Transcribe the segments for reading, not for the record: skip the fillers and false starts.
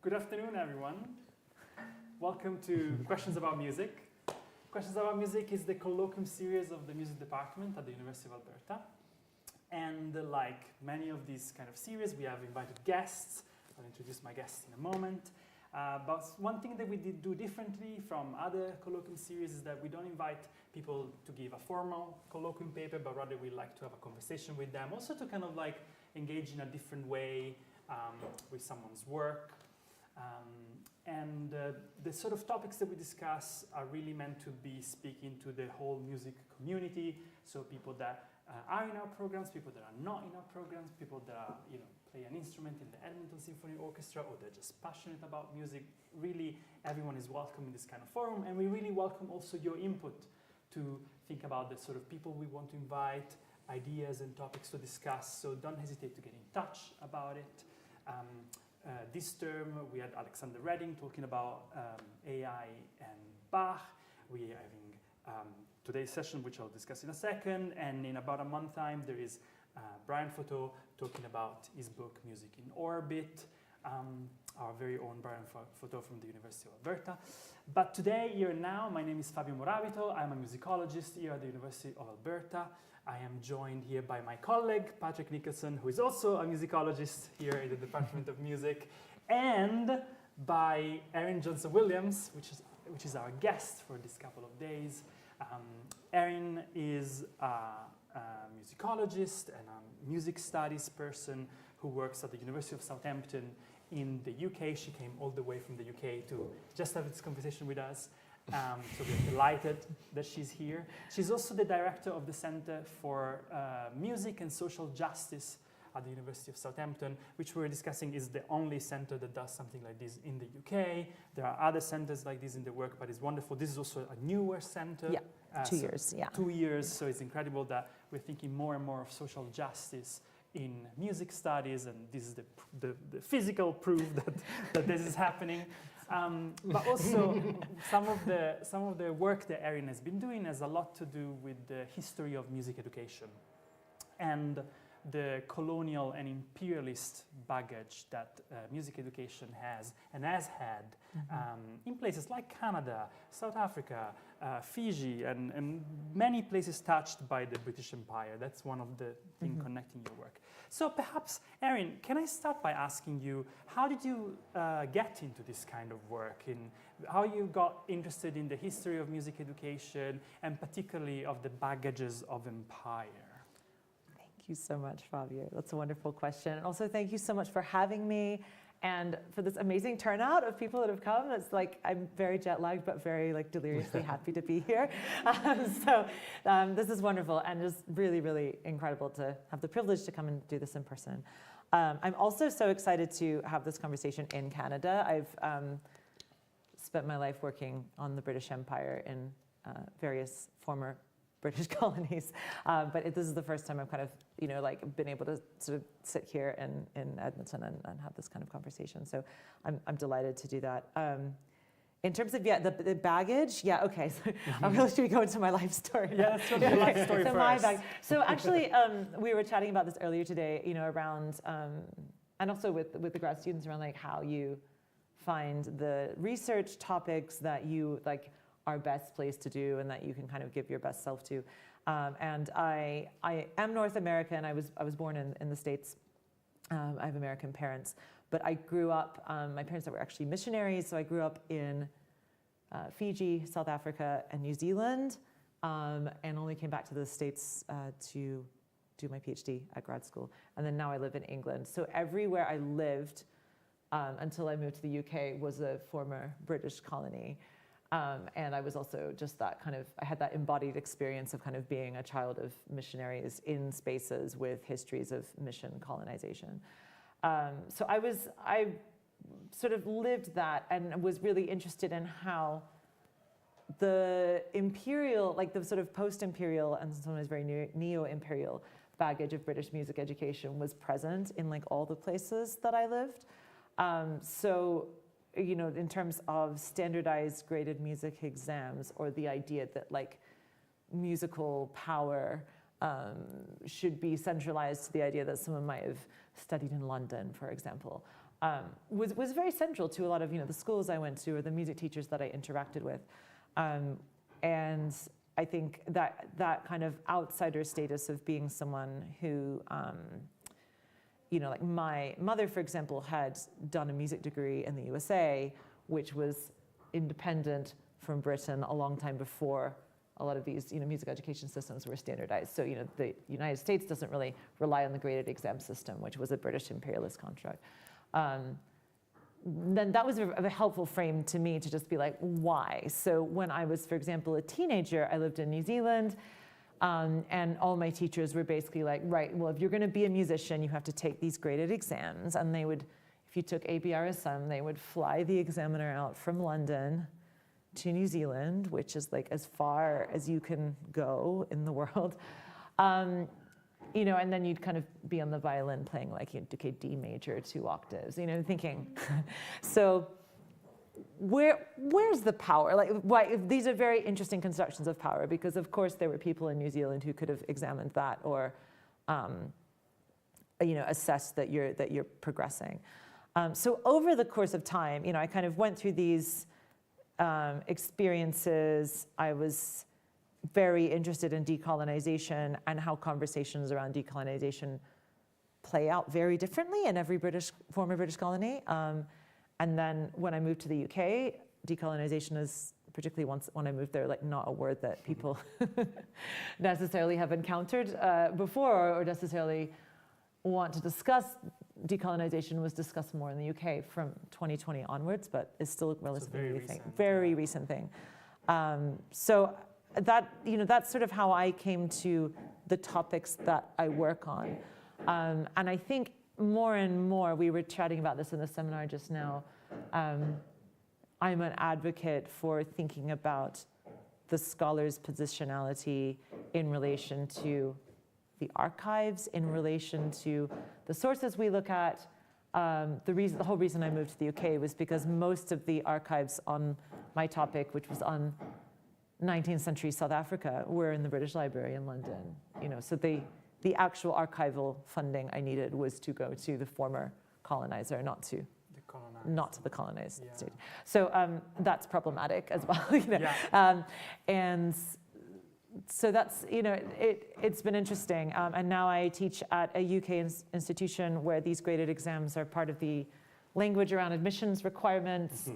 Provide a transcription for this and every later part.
Good afternoon, everyone. Welcome to Questions About Music. Questions About Music is the colloquium series of the music department at the University of Alberta. And like many of these kind of series, we have invited guests. I'll introduce my guests in a moment. But one thing that we did do differently from other colloquium series is that we don't invite people to give a formal colloquium paper, but rather we like to have a conversation with them, also to kind of like engage in a different way with someone's work. The sort of topics that we discuss are really meant to be speaking to the whole music community. So people that are in our programs, people that are not in our programs, people that are, play an instrument in the Edmonton Symphony Orchestra, or they're just passionate about music. Really, everyone is welcome in this kind of forum, and we really welcome also your input to think about the sort of people we want to invite, ideas and topics to discuss. So don't hesitate to get in touch about it. This term, we had Alexander Redding talking about AI and Bach. We are having today's session, which I'll discuss in a second. And in about a month's time, there is Brian Photo talking about his book, Music in Orbit, our very own Brian Photo from the University of Alberta. But today, here and now, my name is Fabio Morabito. I'm a musicologist here at the University of Alberta. I am joined here by my colleague, Patrick Nickleson, who is also a musicologist here in the Department of Music, and by Erin Johnson-Williams, which is our guest for this couple of days. Erin is a musicologist and a music studies person who works at the University of Southampton in the UK. She came all the way from the UK to just have this conversation with us. So we're delighted that she's here. She's also the director of the Center for Music and Social Justice at the University of Southampton, which we're discussing is the only center that does something like this in the UK. There are other centers like this in the work, but it's wonderful. This is also a newer center. Yeah, 2 years, yeah. 2 years, so it's incredible that we're thinking more and more of social justice in music studies, and this is the physical proof that this is happening. But also, some of the work that Erin has been doing has a lot to do with the history of music education and the colonial and imperialist baggage that music education has and has had in places like Canada, South Africa, Fiji, and many places touched by the British Empire. That's one of the things connecting your work. So perhaps, Erin, can I start by asking you, how did you get into this kind of work? How you got interested in the history of music education and particularly of the baggages of empire? Thank you so much, Fabio. That's a wonderful question. And also, thank you so much for having me and for this amazing turnout of people that have come. It's like, I'm very jet lagged, but very deliriously happy to be here. This is wonderful and just really, really incredible to have the privilege to come and do this in person. I'm also so excited to have this conversation in Canada. I've spent my life working on the British Empire in various former British colonies, but this is the first time I've kind of, been able to sort of sit here in Edmonton and have this kind of conversation. So I'm delighted to do that. In terms of the baggage, okay. So I'm really should we go into my life story? Yeah, let's go to your life story first. So actually, we were chatting about this earlier today. Around and also with the grad students around like how you find the research topics that you are best placed to do and that you can kind of give your best self to. And I am North American. I was born in the States. I have American parents, but I grew up, my parents were actually missionaries, so I grew up in Fiji, South Africa, and New Zealand, and only came back to the States to do my PhD at grad school. And then now I live in England. So everywhere I lived until I moved to the UK was a former British colony. And I was also just that kind of, I had that embodied experience of kind of being a child of missionaries in spaces with histories of mission colonization. So I sort of lived that and was really interested in how the imperial, the sort of post-imperial and sometimes very neo-imperial baggage of British music education was present in all the places that I lived. In terms of standardized graded music exams, or the idea that musical power should be centralized to the idea that someone might have studied in London, for example. was very central to a lot of the schools I went to or the music teachers that I interacted with, and I think that kind of outsider status of being someone who, like my mother, for example, had done a music degree in the USA, which was independent from Britain a long time before a lot of these, music education systems were standardized. So, the United States doesn't really rely on the graded exam system, which was a British imperialist construct. Then that was a helpful frame to me to just be like, why? So when I was, for example, a teenager, I lived in New Zealand, and all my teachers were basically like, right, well, if you're going to be a musician, you have to take these graded exams. And they would, if you took ABRSM, they would fly the examiner out from London to New Zealand, which is like as far as you can go in the world. And then you'd kind of be on the violin playing like, okay, D major, 2 octaves, thinking. So where's the power? Like, why? These are very interesting constructions of power, because of course there were people in New Zealand who could have examined that or, assessed that you're progressing. So over the course of time, I kind of went through these experiences. I was very interested in decolonization and how conversations around decolonization play out very differently in every former British colony. And then when I moved to the UK, decolonization is, particularly when I moved there, like not a word that people necessarily have encountered before or necessarily want to discuss. Decolonization was discussed more in the UK from 2020 onwards, but is still a relatively new thing, very recent thing. So that, that's sort of how I came to the topics that I work on. And I think more and more, we were chatting about this in the seminar just now, I'm an advocate for thinking about the scholar's positionality in relation to the archives, in relation to the sources we look at. The whole reason I moved to the UK was because most of the archives on my topic, which was on 19th century South Africa, were in the British Library in London. So the actual archival funding I needed was to go to the former colonizer, not to the colonized state. So that's problematic as well. And so that's, it's been interesting. And now I teach at a UK institution where these graded exams are part of the language around admissions requirements.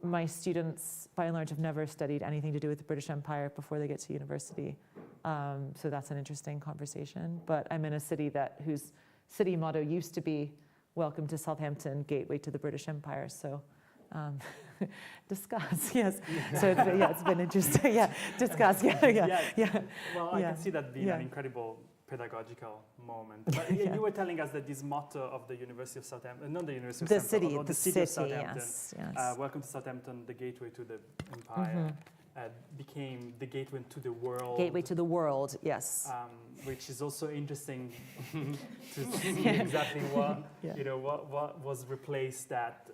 My students, by and large, have never studied anything to do with the British Empire before they get to university. So that's an interesting conversation. But I'm in a city whose city motto used to be, "Welcome to Southampton, gateway to the British Empire." So discuss, yes. So it's been interesting. Discuss. Well, I can see that being an incredible pedagogical moment. But you were telling us that this motto of the University of Southampton, not the University of Southampton, the city of Southampton, yes. "Welcome to Southampton, the gateway to the empire," became the gateway to the world. Gateway to the world, yes. Which is also interesting to see exactly what was replaced. That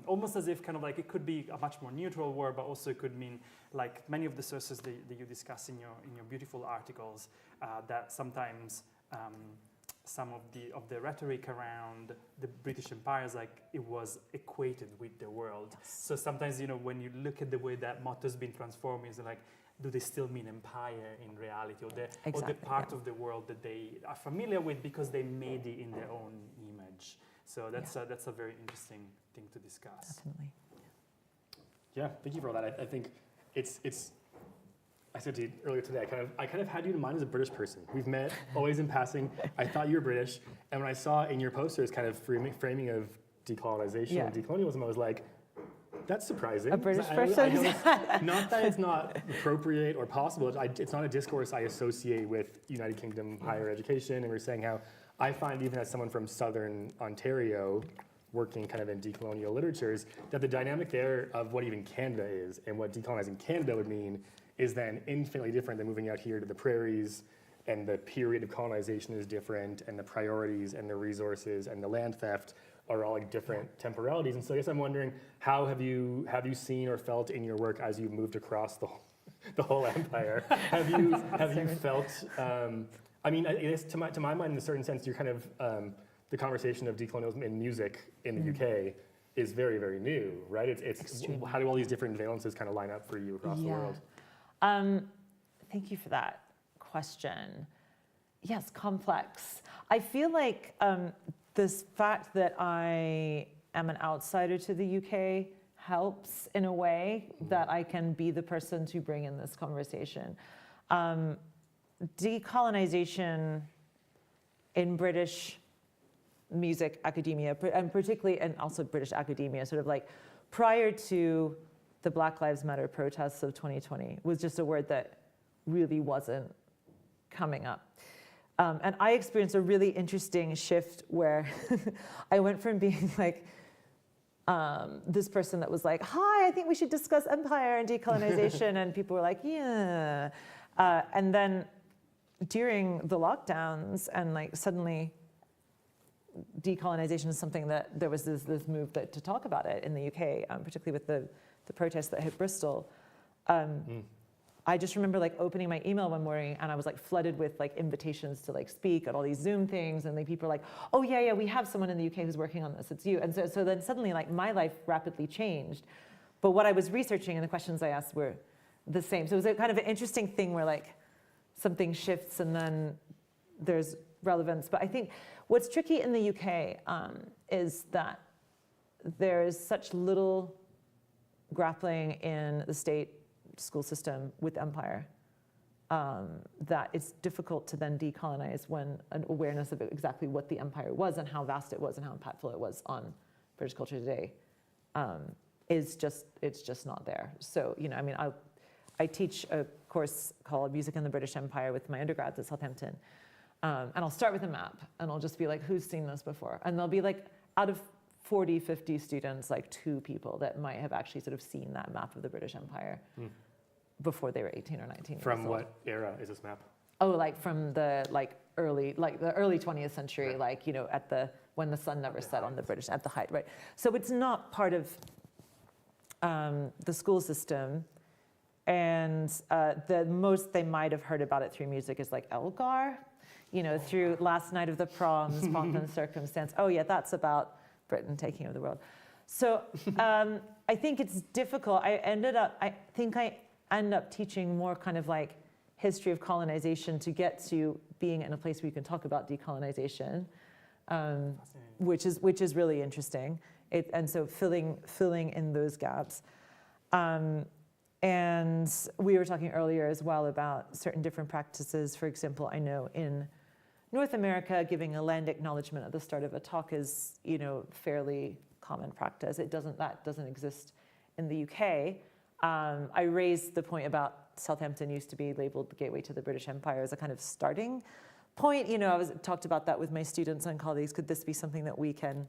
almost as if kind of like it could be a much more neutral word, but also it could mean like many of the sources that you discuss in your beautiful articles, that sometimes some of the rhetoric around the British Empire is like it was equated with the world. Yes. So sometimes when you look at the way that motto has been transformed, it's like, do they still mean empire in reality, or the part of the world that they are familiar with because they made it in their own image? So that's a very interesting thing to discuss. Definitely. Yeah, thank you for all that. I think it's. I said to you earlier today, I kind of had you in mind as a British person. We've met always in passing. I thought you were British, and when I saw in your posters kind of framing of decolonization and decolonialism, I was like, that's surprising. A British person? Not that it's not appropriate or possible. It's not a discourse I associate with United Kingdom higher education, and we're saying how I find, even as someone from Southern Ontario, working kind of in decolonial literatures, that the dynamic there of what even Canada is and what decolonizing Canada would mean is then infinitely different than moving out here to the prairies, and the period of colonization is different, and the priorities and the resources and the land theft are all like different temporalities. And so I guess I'm wondering, how have you seen or felt in your work as you've moved across the whole empire? Have you felt? I mean, I guess to my mind, in a certain sense, you're kind of the conversation of decolonialism in music in the UK is very, very new, right? It's how do all these different valences kind of line up for you across the world? Thank you for that question. Yes, complex. I feel like this fact that I am an outsider to the UK helps in a way that I can be the person to bring in this conversation. Decolonization in British music academia, and particularly, and also British academia, sort of like prior to the Black Lives Matter protests of 2020, was just a word that really wasn't coming up. And I experienced a really interesting shift where I went from being like this person that was like, hi, I think we should discuss empire and decolonization, and people were like, yeah. And then during the lockdowns, and like suddenly decolonization is something that there was this move to talk about it in the UK, particularly with the protests that hit Bristol. I just remember like opening my email one morning and I was like flooded with like invitations to like speak at all these Zoom things, and like people were like, oh yeah, we have someone in the UK who's working on this, it's you. And so then suddenly like my life rapidly changed, but what I was researching and the questions I asked were the same. So it was a kind of an interesting thing where like something shifts and then there's relevance. But I think what's tricky in the UK is that there is such little grappling in the state school system with empire that it's difficult to then decolonize when an awareness of exactly what the empire was and how vast it was and how impactful it was on British culture today it's just not there. So, you know, I mean, I teach a course called Music in the British Empire with my undergrads at Southampton. And I'll start with a map and I'll just be like, who's seen this before? And there'll be like, out of 40, 50 students, like 2 people that might have actually sort of seen that map of the British Empire before they were 18 or 19 years old. From what era is this map? Oh, like from the early 20th century, right. Like, you know, when the sun never set on the British, at the height, right? So it's not part of the school system. And the most they might have heard about it through music is like Elgar, you know, through Last Night of the Proms, Pomp and Circumstance. Oh yeah, that's about Britain taking over the world. So I think it's difficult. I think I end up teaching more kind of like history of colonization to get to being in a place where you can talk about decolonization, which is really interesting. And so filling in those gaps. And we were talking earlier as well about certain different practices. For example, I know in North America, giving a land acknowledgement at the start of a talk is, you know, fairly common practice. That doesn't exist in the UK. I raised the point about Southampton used to be labeled the gateway to the British Empire as a kind of starting point. You know, talked about that with my students and colleagues. Could this be something that we can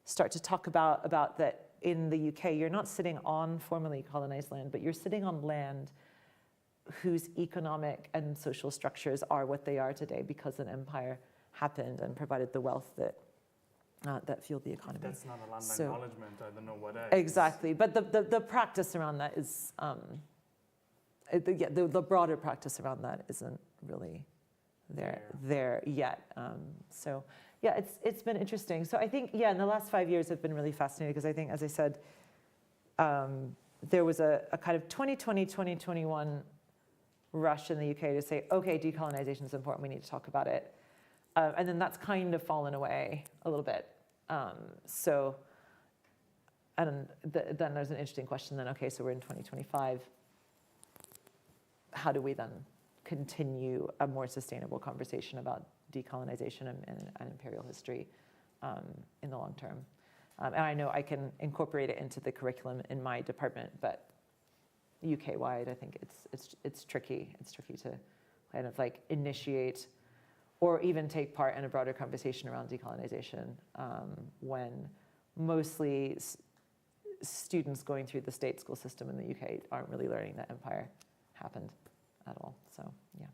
start to talk about that in the UK, you're not sitting on formerly colonized land, but you're sitting on land whose economic and social structures are what they are today because an empire happened and provided the wealth that fueled the economy. That's not a land acknowledgement, I don't know what that is. Exactly, but the practice around that is, the broader practice around that isn't really there yet. So yeah, it's been interesting. So I think, in the last 5 years have been really fascinating because I think, as I said, there was a kind of 2020, 2021 rush in the UK to say, okay, decolonization is important, we need to talk about it. And then that's kind of fallen away a little bit. So, and then there's an interesting question then, okay, so we're in 2025. How do we then continue a more sustainable conversation about decolonization and imperial history in the long term? And I know I can incorporate it into the curriculum in my department, but UK-wide, I think it's tricky. It's tricky to kind of like initiate or even take part in a broader conversation around decolonization when mostly students going through the state school system in the UK aren't really learning that empire happened at all. So yeah.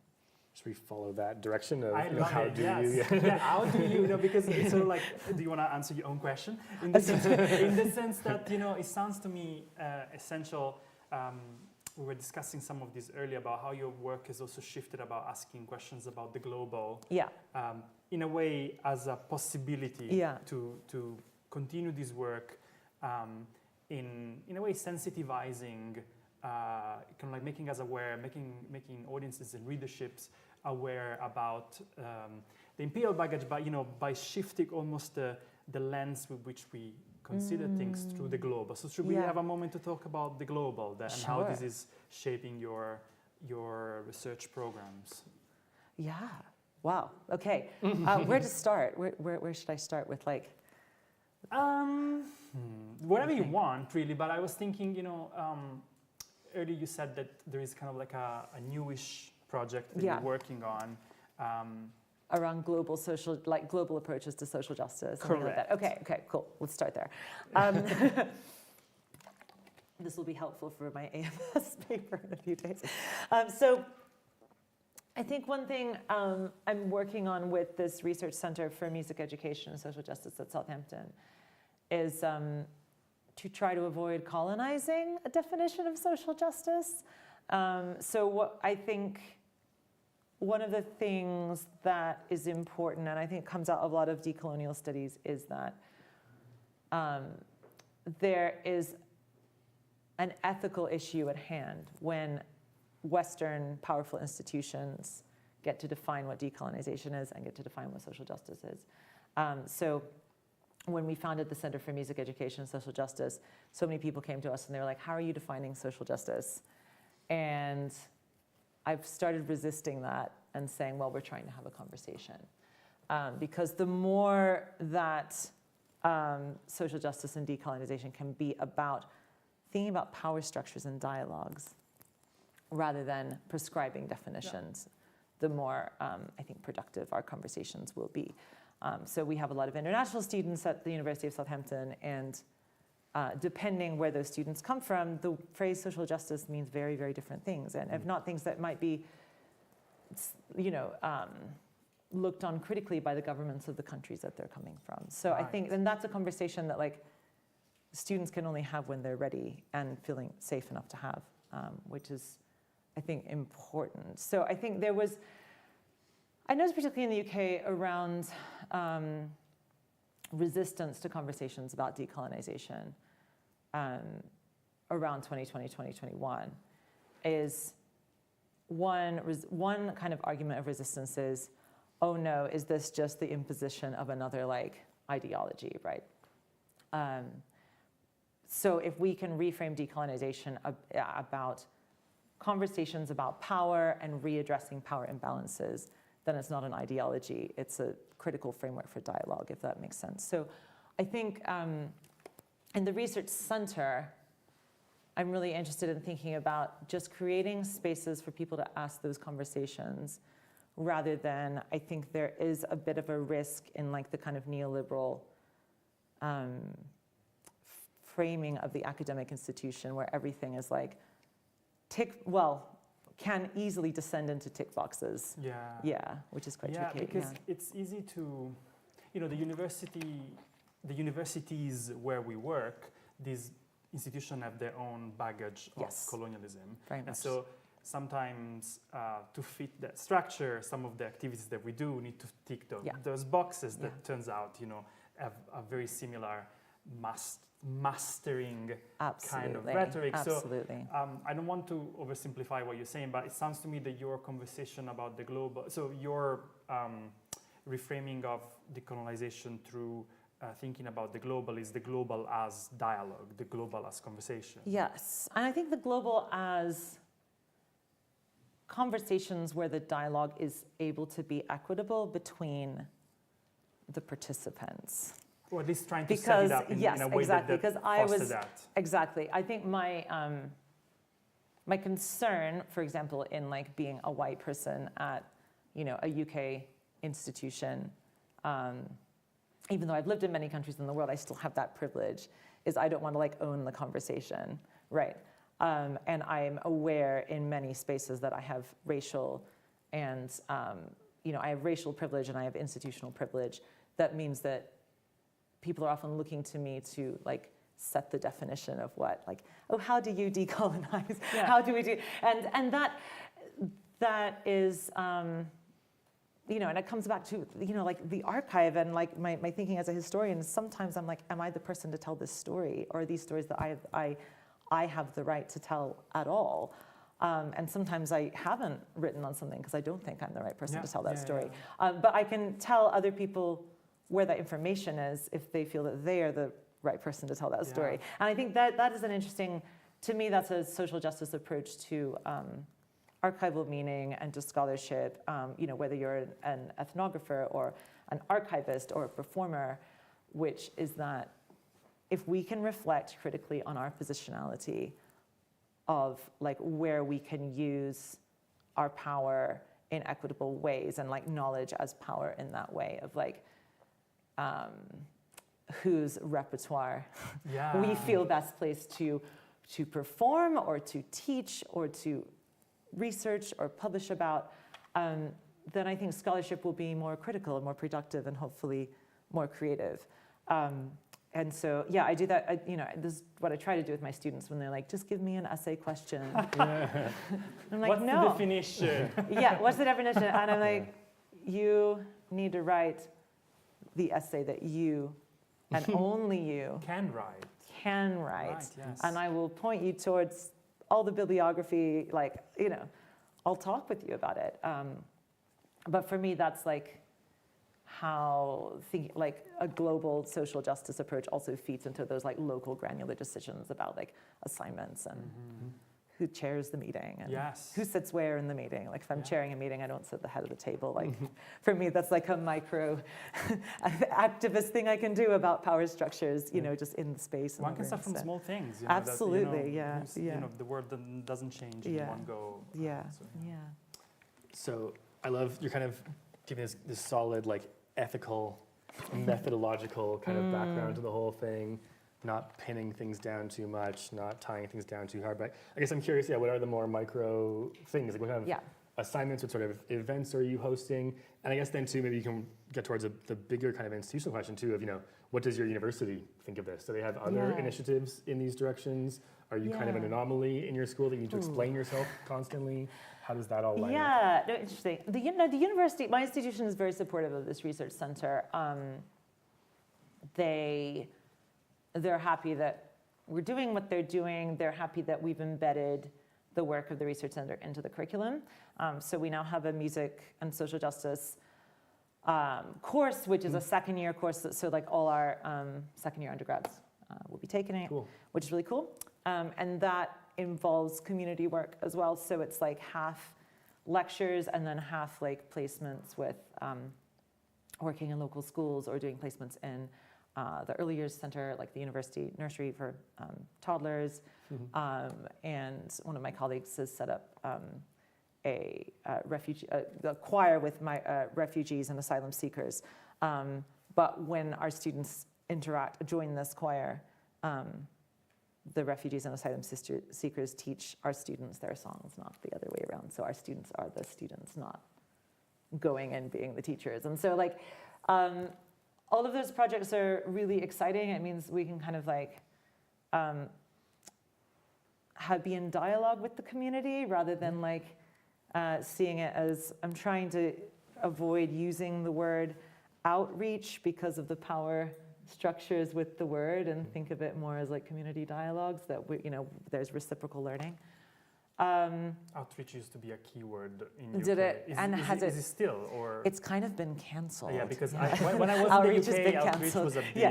Should we follow that direction of how do you, because it's sort of like, do you want to answer your own question? In the sense that, it sounds to me essential. We were discussing some of this earlier about how your work has also shifted about asking questions about the global. Yeah. in a way, as a possibility Yeah. to continue this work in a way sensitizing, kind of like making us aware, making audiences and readerships aware about the imperial baggage, by shifting almost the lens with which we consider things through the global. So should we have a moment to talk about the global and how this is shaping your research programs? Yeah. Wow. Okay. Where to start? Where should I start with whatever you want, really. But I was thinking, earlier you said that there is kind of like a newish project that you're working on. Around global approaches to social justice. Correct. Like that. Okay, cool. Let's start there. This will be helpful for my AMS paper in a few days. So I think one thing I'm working on with this Research Center for Music Education and Social Justice at Southampton is to try to avoid colonizing a definition of social justice. So what I think one of the things that is important, and I think comes out of a lot of decolonial studies, is that there is an ethical issue at hand when Western powerful institutions get to define what decolonization is and get to define what social justice is. So when we founded the Center for Music Education and Social Justice, so many people came to us and they were like, how are you defining social justice? And I've started resisting that and saying, well, we're trying to have a conversation. Because the more that social justice and decolonization can be about thinking about power structures and dialogues rather than prescribing definitions, the more, I think, productive our conversations will be. So we have a lot of international students at the University of Southampton, and depending where those students come from, the phrase social justice means very, very different things, and if not things that might be, looked on critically by the governments of the countries that they're coming from. So I think, and that's a conversation that students can only have when they're ready and feeling safe enough to have, which is, I think, important. So I think I noticed particularly in the UK around resistance to conversations about decolonization around 2020, 2021 is one kind of argument of resistance is, oh no, is this just the imposition of another ideology, right? So if we can reframe decolonization about conversations about power and readdressing power imbalances, then it's not an ideology, it's a critical framework for dialogue, if that makes sense. So I think in the Research Center, I'm really interested in thinking about just creating spaces for people to ask those conversations, rather than, I think there is a bit of a risk in the kind of neoliberal framing of the academic institution where everything is can easily descend into tick boxes. Yeah, which is quite tricky. Because it's easy to, the universities where we work, these institutions have their own baggage of colonialism. Very much. And so sometimes to fit that structure, some of the activities that we do need to tick those boxes that turns out, have a very similar mastering kind of rhetoric. Absolutely. So I don't want to oversimplify what you're saying, but it sounds to me that your conversation about the global, so your reframing of decolonization through thinking about the global is the global as dialogue, the global as conversation. Yes, and I think the global as conversations where the dialogue is able to be equitable between the participants. Or at least trying to set it up in a way that fosters that. Exactly. I think my concern, for example, in being a white person at a UK institution, even though I've lived in many countries in the world, I still have that privilege, is I don't want to own the conversation, right? And I'm aware in many spaces that I have racial and, I have racial privilege and I have institutional privilege. That means that people are often looking to me to set the definition of what, how do you decolonize? Yeah. How do we do? And that is and it comes back to, like the archive and like my thinking as a historian. Sometimes I'm like, am I the person to tell this story, or are these stories that I have the right to tell at all? And sometimes I haven't written on something because I don't think I'm the right person to tell that story. But I can tell other people where that information is if they feel that they are the right person to tell that story. And I think that is an interesting, to me, that's a social justice approach to archival meaning and to scholarship, whether you're an ethnographer or an archivist or a performer, which is that if we can reflect critically on our positionality of like where we can use our power in equitable ways, and like knowledge as power in that way of like whose repertoire we feel best placed to perform or to teach or to research or publish about, then I think scholarship will be more critical and more productive and hopefully more creative. And so, I do that. This is what I try to do with my students when they're like, just give me an essay question. I'm like, what's no. the definition? What's the definition? And I'm like, you need to write the essay that you, and only you, can write. Right, yes. And I will point you towards all the bibliography, I'll talk with you about it. But for me, that's like how a global social justice approach also feeds into those like local granular decisions about like assignments and who chairs the meeting and who sits where in the meeting. Like if I'm chairing a meeting, I don't sit at the head of the table. Like for me, that's like a micro activist thing I can do about power structures, just in the space. One can start from small things. Absolutely, the world doesn't change in one go. So I love you're kind of giving this solid like ethical, methodological kind of background to the whole thing, not pinning things down too much, not tying things down too hard. But I guess I'm curious, what are the more micro things? Like what kind of assignments, what sort of events are you hosting? And I guess then too, maybe you can get towards the bigger kind of institutional question too of, what does your university think of this? Do they have other initiatives in these directions? Are you kind of an anomaly in your school that you need to explain yourself constantly? How does that all line up? Interesting. The university, my institution is very supportive of this research center. They're happy that we're doing what they're doing. They're happy that we've embedded the work of the research center into the curriculum. So we now have a music and social justice course, which is a second year course. So like all our second year undergrads will be taking it, which is really cool. And that involves community work as well. So it's like half lectures and then half like placements with working in local schools or doing placements in the early years center, like the university nursery for toddlers. And one of my colleagues has set up a choir with my refugees and asylum seekers. But when our students join this choir, the refugees and asylum seekers teach our students their songs, not the other way around. So our students are the students, not going and being the teachers. And so like, all of those projects are really exciting. It means we can kind of like be in dialogue with the community rather than like seeing it as, I'm trying to avoid using the word outreach because of the power structures with the word, and think of it more as like community dialogues that there's reciprocal learning. Outreach used to be a keyword in UK. Did it? Is it still, or? It's kind of been cancelled. Yeah, because when I was outreach in the UK, has been outreach cancelled. was a big,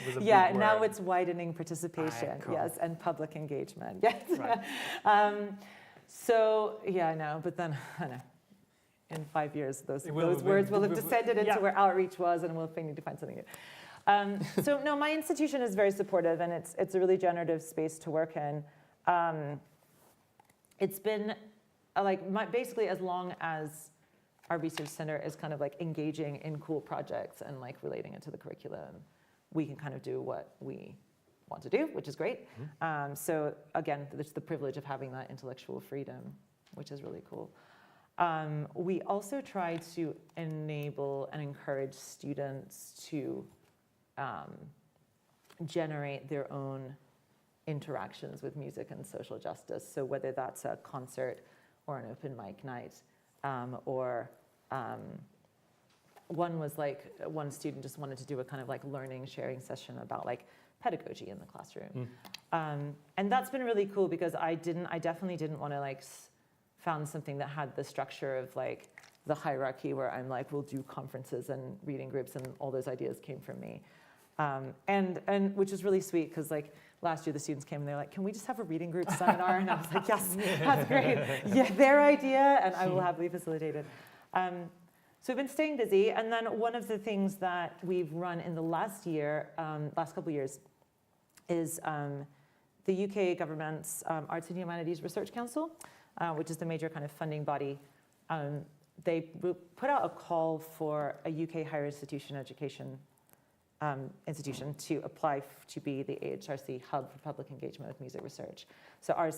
was a big now word. it's widening participation, cool. yes, and public engagement, yes. Right. So, I know, but then, I know, in 5 years, those words will have descended into where outreach was, and we'll need to find something new. So no, my institution is very supportive, and it's a really generative space to work in. It's been basically as long as our research center is kind of like engaging in cool projects and like relating it to the curriculum, we can kind of do what we want to do, which is great. So again, it's the privilege of having that intellectual freedom, which is really cool. We also try to enable and encourage students to generate their own interactions with music and social justice. So whether that's a concert or an open mic night, or one was like, one student just wanted to do a kind of like learning sharing session about like pedagogy in the classroom. And that's been really cool because I definitely didn't want to like found something that had the structure of like the hierarchy where I'm like, we'll do conferences and reading groups, and all those ideas came from me. And which is really sweet because like last year the students came and they're like, can we just have a reading group seminar? And I was like, yes, that's great. Yeah, their idea, and I will happily facilitate it. So we've been staying busy, and then one of the things that we've run in the last couple of years, is the UK government's Arts and Humanities Research Council, which is the major kind of funding body. They put out a call for a UK higher institution education institution to apply to be the AHRC hub for public engagement with music research. So our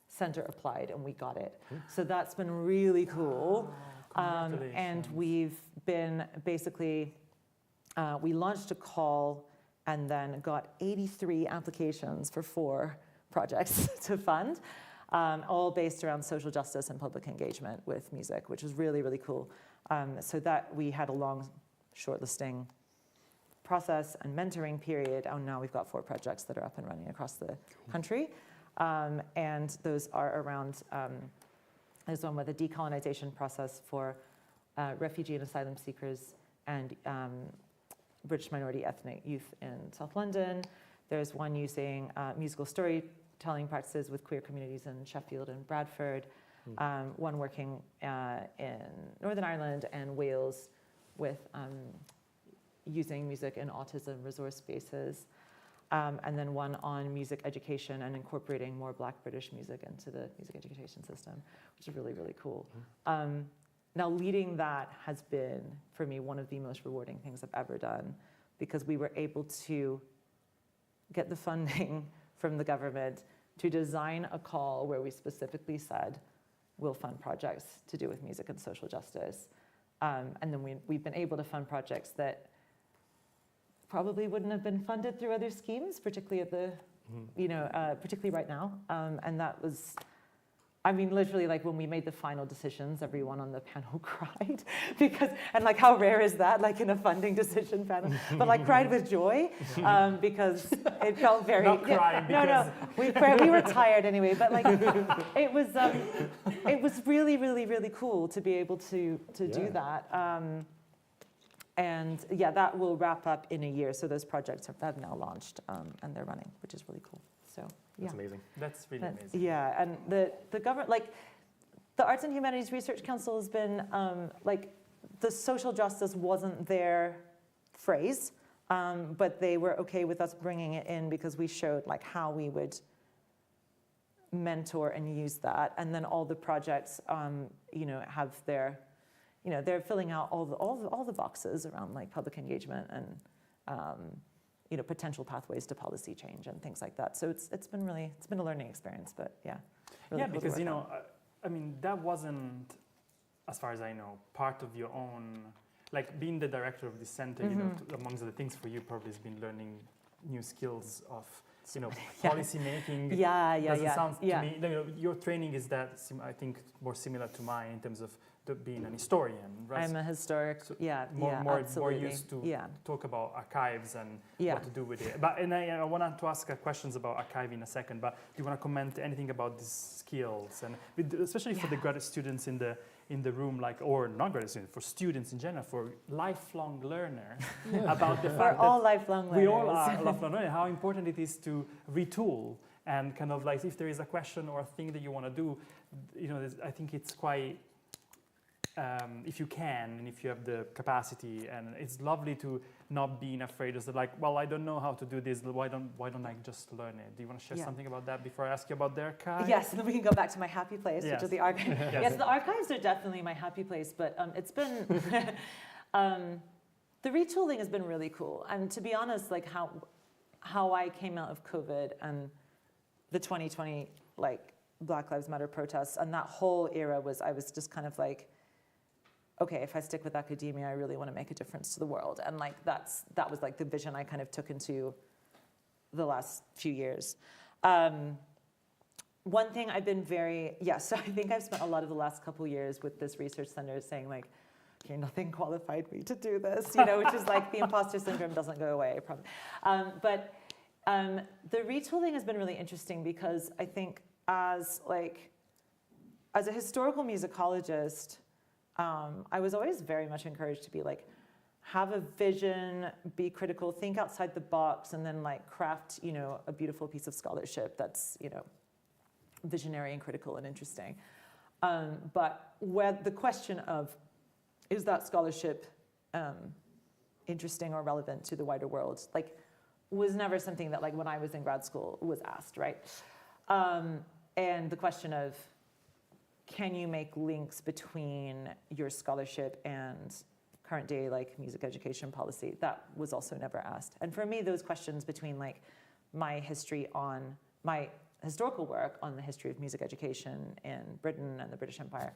center applied and we got it. So that's been really cool. And we've been basically, we launched a call and then got 83 applications for 4 projects to fund, all based around social justice and public engagement with music, which is really, really cool. So that we had a long shortlisting process and mentoring period, and now we've got 4 projects that are up and running across the country. And those are around, there's one with a decolonization process for refugee and asylum seekers and British minority ethnic youth in South London. There's one using musical storytelling practices with queer communities in Sheffield and Bradford. One working in Northern Ireland and Wales with using music in autism resource spaces. And then one on music education and incorporating more Black British music into the music education system, which is really, really cool. Now, leading that has been, for me, one of the most rewarding things I've ever done, because we were able to get the funding from the government to design a call where we specifically said, we'll fund projects to do with music and social justice. And then we've been able to fund projects that probably wouldn't have been funded through other schemes, particularly at the, particularly right now. And that was, I mean, literally, like when we made the final decisions, everyone on the panel cried because, and like how rare is that, like in a funding decision panel, but like cried with joy because it felt very, not crying because we were tired anyway, but like it was really, really, really cool to be able to do that. And yeah, that will wrap up in a year. So those projects have now launched and they're running, which is really cool. So yeah. That's amazing. That's really amazing. Yeah, and the government, like the Arts and Humanities Research Council has been, like the social justice wasn't their phrase, but they were okay with us bringing it in because we showed like how we would mentor and use that. And then all the projects, have their, they're filling out all the boxes around like public engagement and potential pathways to policy change and things like that. So it's been a learning experience, but yeah. Really cool because I mean that wasn't, as far as I know, part of your own, like being the director of this center. Amongst the things for you probably has been learning new skills of policy making. Yeah. Sound to me, your training is that I think more similar to mine in terms of being an historian, right? I'm a historic, so more used to talk about archives and what to do with it. And I wanted to ask questions about archive in a second, but do you want to comment anything about these skills, and especially for the graduate students in the room, like, or not graduate students, for students in general, for lifelong learners, about the fact we're all lifelong learners. We all are lifelong learners. How important it is to retool and kind of like if there is a question or a thing that you want to do, I think it's quite. If you can and if you have the capacity, and it's lovely to not being afraid of like, well, I don't know how to do this, why don't I just learn it? Do you want to share something about that before I ask you about the archive? Yes, and then we can go back to my happy place, which is the archive. Yes, the archives are definitely my happy place, but it's been, the retooling has been really cool. And to be honest, like how I came out of COVID and the 2020 like Black Lives Matter protests and that whole era I was just kind of like, okay, if I stick with academia, I really want to make a difference to the world. And like that was like the vision I kind of took into the last few years. One thing I've been so I think I've spent a lot of the last couple years with this research center saying like, okay, nothing qualified me to do this, you know, which is like the imposter syndrome doesn't go away. But the retooling has been really interesting because I think as a historical musicologist, I was always very much encouraged to be like, have a vision, be critical, think outside the box, and then like craft, you know, a beautiful piece of scholarship that's, you know, visionary and critical and interesting. But where the question of, is that scholarship interesting or relevant to the wider world, like, was never something that, like, when I was in grad school was asked, right? And the question of, can you make links between your scholarship and current day, like, music education policy? That was also never asked. And for me, those questions between, like, my historical work on the history of music education in Britain and the British Empire,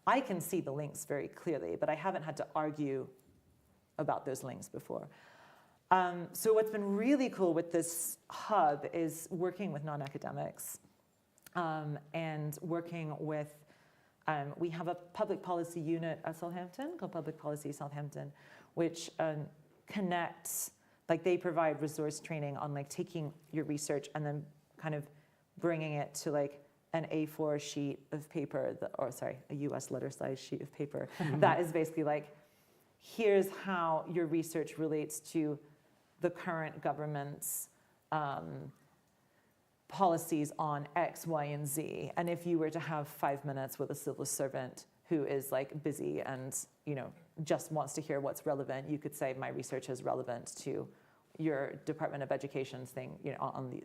I can see the links very clearly, but I haven't had to argue about those links before. So what's been really cool with this hub is working with non-academics and working with, we have a public policy unit at Southampton called Public Policy Southampton, which connects, like, they provide resource training on, like, taking your research and then kind of bringing it to, like, an A4 sheet of paper, a US letter size sheet of paper that is basically like, here's how your research relates to the current government's policies on X, Y, and Z. And if you were to have 5 minutes with a civil servant who is, like, busy and, you know, just wants to hear what's relevant, you could say my research is relevant to your Department of Education's thing, you know, on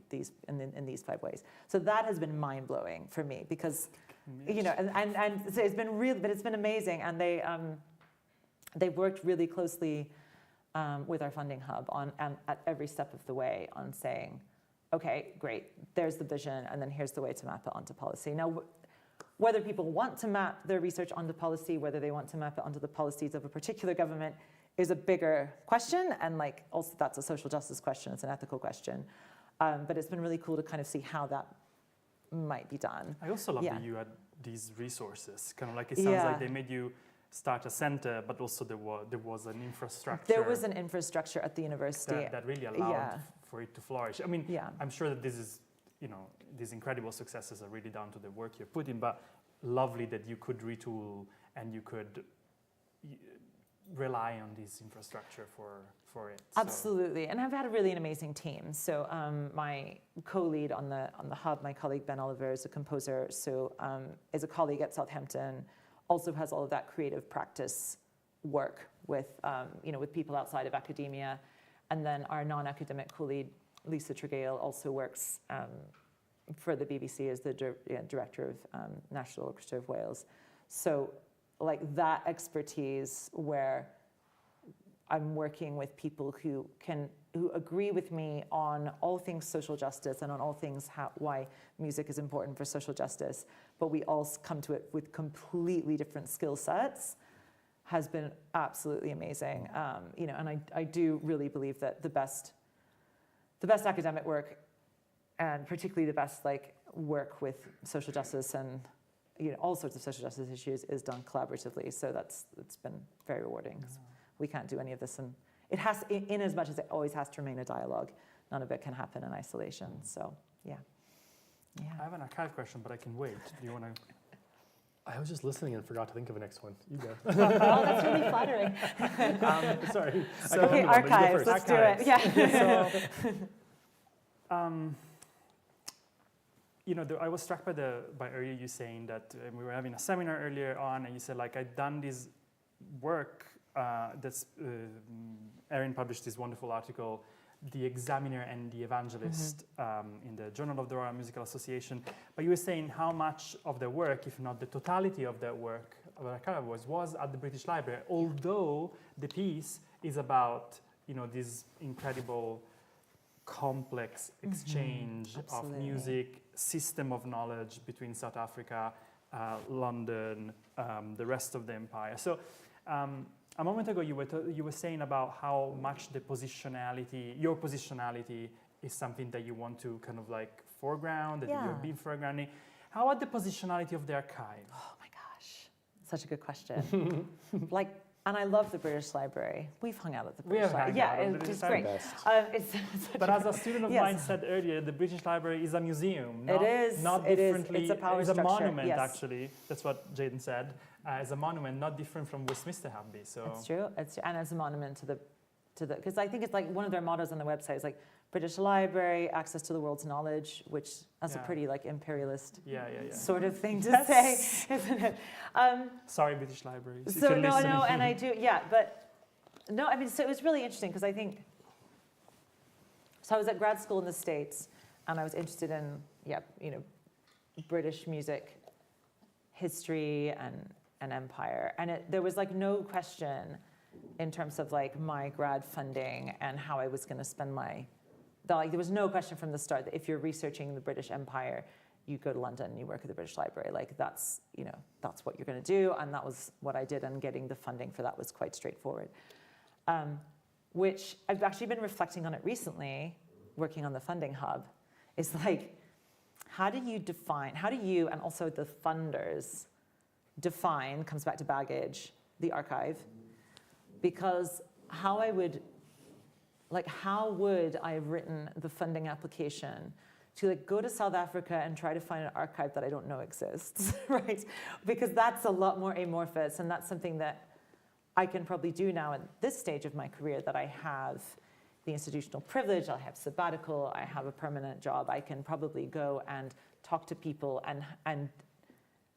in these 5 ways. So that has been mind-blowing for me because, you know, and so it's been really, but it's been amazing. And they worked really closely with our funding hub at every step of the way on saying, okay, great, there's the vision, and then here's the way to map it onto policy. Now, whether people want to map their research onto policy, whether they want to map it onto the policies of a particular government, is a bigger question, and, like, also that's a social justice question, it's an ethical question. But it's been really cool to kind of see how that might be done. I also love that you had these resources, kind of like, it sounds like they made you start a center, but also there was an infrastructure. There was an infrastructure at the university. That really allowed for it to flourish. I mean, I'm sure that this is, you know, these incredible successes are really down to the work you put in, but lovely that you could retool and you could rely on this infrastructure for it. Absolutely, and I've had a really amazing team. So my co-lead on the hub, my colleague Ben Oliver, is a composer. So is a colleague at Southampton, also has all of that creative practice work with you know, with people outside of academia, and then our non-academic co-lead Lisa Tregale also works for the BBC as the director of National Orchestra of Wales. So, like, that expertise where I'm working with people who agree with me on all things social justice and on all things why music is important for social justice, but we all come to it with completely different skill sets, has been absolutely amazing. You know, and I do really believe that the best academic work, and particularly the best, like, work with social justice and, you know, all sorts of social justice issues, is done collaboratively. So it's been very rewarding. We can't do any of this, and it has, in as much as it always has to remain a dialogue, none of it can happen in isolation. So yeah. I have an archive question, but I can wait. Do you want to? I was just listening and forgot to think of a next one. You go. Oh, that's really flattering. Sorry. So, okay, archives. Let's do it. Yeah. So, you know, I was struck by earlier you saying that we were having a seminar earlier on, and you said, like, I'd done this work that's Erin published this wonderful article, The Examiner and the Evangelist, in the Journal of the Royal Musical Association. But you were saying how much of the work, if not the totality of the work, was at the British Library, although the piece is about, you know, this incredible complex exchange of music, system of knowledge between South Africa, London, the rest of the empire. So a moment ago you were saying about how much your positionality is something that you want to kind of, like, foreground, that you have been foregrounding. How about the positionality of the archive? Oh my gosh. Such a good question. Like, and I love the British Library. We've hung out at the We British have Library. hung out Yeah, at the it's British just Library. great. It's such But a- as a student of Yes. mine said earlier, the British Library is a museum. Not, It is, Not it is. differently. It's a power It's a structure, monument, yes. actually. That's what Jaden said. It's a monument, not different from Westminster Abbey. So It's true. And it's a monument to the because I think it's like one of their mottos on the website is like British Library, access to the world's knowledge, which that's a Yeah. pretty like imperialist yeah. sort of thing to Yes. say, isn't it? Sorry, British Library. if So you're no, listening. and I do, yeah, but no, I mean, so it was really interesting because I think, so I was at grad school in the States and I was interested in, British music history and empire. And there was like no question in terms of like my grad funding and how I was going to spend there was no question from the start that if you're researching the British Empire, you go to London and you work at the British Library. Like that's what you're going to do. And that was what I did, and getting the funding for that was quite straightforward. Which I've actually been reflecting on it recently, working on the funding hub, is like, how do you and also the funders define, comes back to baggage, the archive? Because how would I have written the funding application to like go to South Africa and try to find an archive that I don't know exists, right? Because that's a lot more amorphous, and that's something that I can probably do now at this stage of my career, that I have the institutional privilege, I have sabbatical, I have a permanent job. I can probably go and talk to people and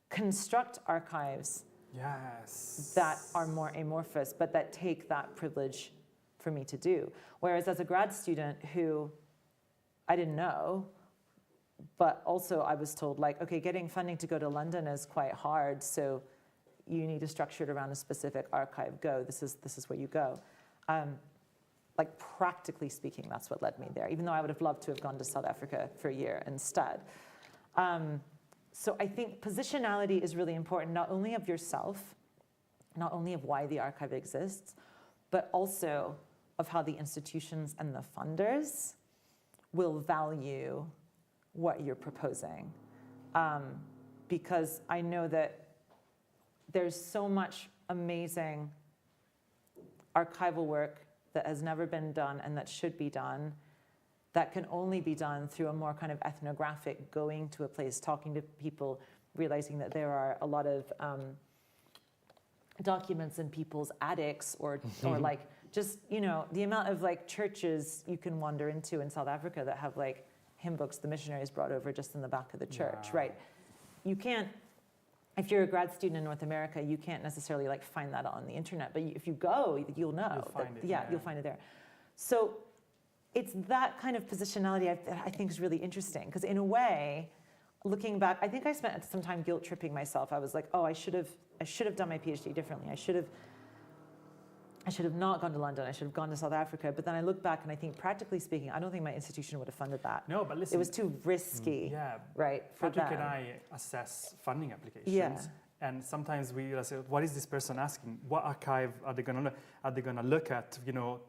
construct archives Yes. that are more amorphous, but that take that privilege for me to do. Whereas as a grad student who I didn't know, but also I was told like, okay, getting funding to go to London is quite hard, so you need to structure it around a specific archive. Go, this is where you go. Like practically speaking, that's what led me there, even though I would have loved to have gone to South Africa for a year instead. So I think positionality is really important, not only of yourself, not only of why the archive exists, but also of how the institutions and the funders will value what you're proposing. Because I know that there's so much amazing archival work that has never been done and that should be done, that can only be done through a more kind of ethnographic, going to a place, talking to people, realizing that there are a lot of documents in people's attics or like just, the amount of like churches you can wander into in South Africa that have like hymn books the missionaries brought over just in the back of the church, Yeah. right? You can't, if you're a grad student in North America, you can't necessarily like find that on the internet, but if you go, you'll know. You'll find it, yeah, you'll find it there. So it's that kind of positionality I think is really interesting, because in a way, looking back, I think I spent some time guilt tripping myself. I was like, oh, I should have done my PhD differently. I should have not gone to London. I should have gone to South Africa. But then I look back and I think, practically speaking, I don't think my institution would have funded that. No, but listen. It was too risky, Yeah. right, for Patrick them. and I assess funding applications. Yeah. And sometimes we say, what is this person asking? What archive are they going to look at?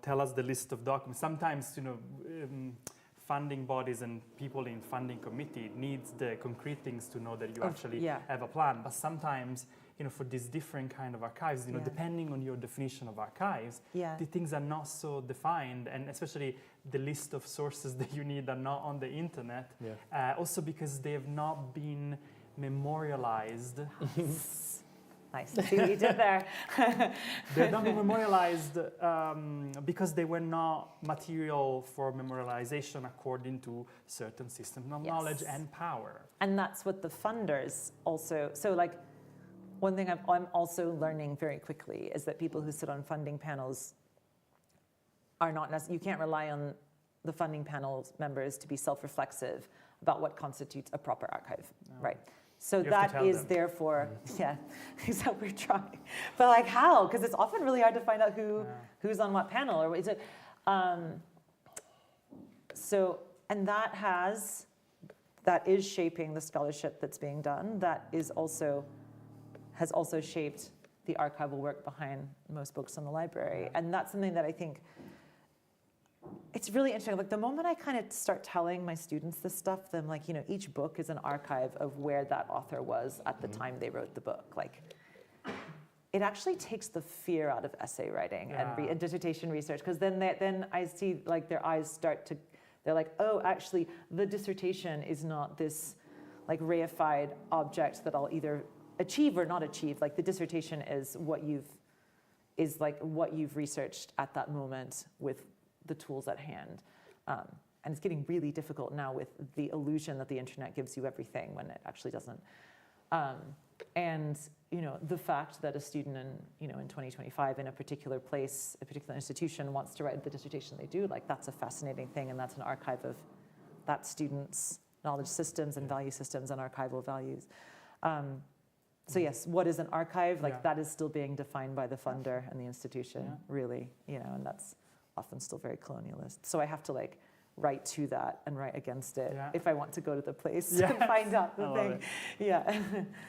Tell us the list of documents. Sometimes, funding bodies and people in funding committee needs the concrete things to know that you actually have a plan. But sometimes, for these different kind of archives, depending on your definition of archives, the things are not so defined, and especially the list of sources that you need are not on the internet. Yeah. Also because they have not been memorialized. Nice. See what you did there. They're not memorialized because they were not material for memorialization according to certain systems of knowledge and power. And that's what the funders also, so like one thing I'm also learning very quickly is that people who sit on funding panels are not necessarily, you can't rely on the funding panel's members to be self-reflexive about what constitutes a proper archive, right? So that is therefore, so we're trying. But like how? Because it's often really hard to find out who's on what panel or is it. And that is shaping the scholarship that's being done. That is has also shaped the archival work behind most books in the library. And that's something that I think, it's really interesting. Like the moment I kind of start telling my students this stuff, then like, each book is an archive of where that author was at the time they wrote the book. Like, it actually takes the fear out of essay writing and dissertation research, because then I see like their eyes start to, they're like, oh, actually the dissertation is not this like reified object that I'll either achieve or not achieve. Like the dissertation is what you've researched at that moment with the tools at hand. And it's getting really difficult now with the illusion that the internet gives you everything when it actually doesn't. And the fact that a student in 2025 in a particular place, a particular institution wants to write the dissertation they do, like that's a fascinating thing, and that's an archive of that student's knowledge systems and value systems and archival values. So yes, what is an archive? Like that is still being defined by the funder and the institution, really, and that's often still very colonialist. So I have to like write to that and write against it if I want to go to the place and find out the thing.